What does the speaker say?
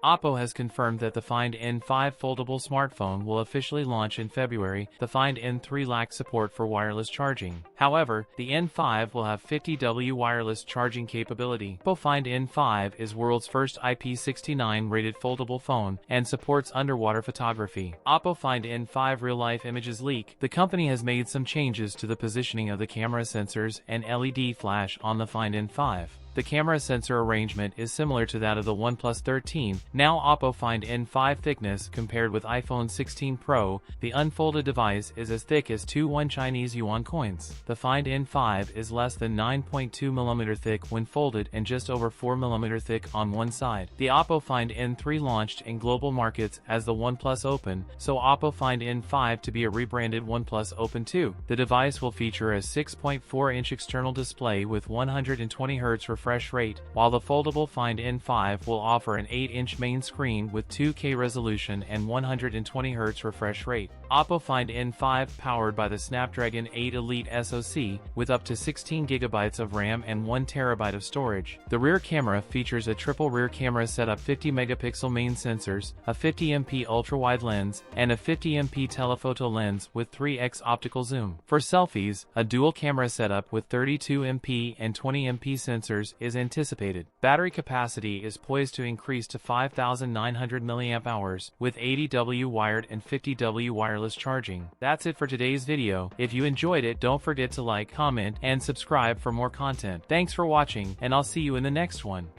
OPPO has confirmed that the Find N5 foldable smartphone will officially launch in February. The Find N3 lacks support for wireless charging. However, the N5 will have 50W wireless charging capability. OPPO Find N5 is world's first IP69 rated foldable phone and supports underwater photography. OPPO Find N5 real-life images leak. The company has made some changes to the positioning of the camera sensors and LED flash on the Find N5. The camera sensor arrangement is similar to that of the OnePlus 13. Now OPPO Find N5 thickness compared with iPhone 16 Pro, the unfolded device is as thick as 2 Chinese yuan coins. The Find N5 is less than 9.2mm thick when folded and just over 4mm thick on one side. The OPPO Find N3 launched in global markets as the OnePlus Open, so OPPO Find N5 to be a rebranded OnePlus Open 2. The device will feature a 6.4-inch external display with 120Hz refresh rate, while the foldable Find N5 will offer an 8-inch main screen with 2K resolution and 120Hz refresh rate. OPPO Find N5 powered by the Snapdragon 8 Elite SoC with up to 16GB of RAM and 1TB of storage. The rear camera features a triple rear camera setup, 50-megapixel main sensors, a 50MP ultra-wide lens, and a 50MP telephoto lens with 3x optical zoom. For selfies, a dual camera setup with 32MP and 20MP sensors is anticipated. Battery capacity is poised to increase to 5,900 mAh with 80W wired and 50W wireless charging. That's it for today's video. If you enjoyed it, don't forget to like, comment, and subscribe for more content. Thanks for watching, and I'll see you in the next one.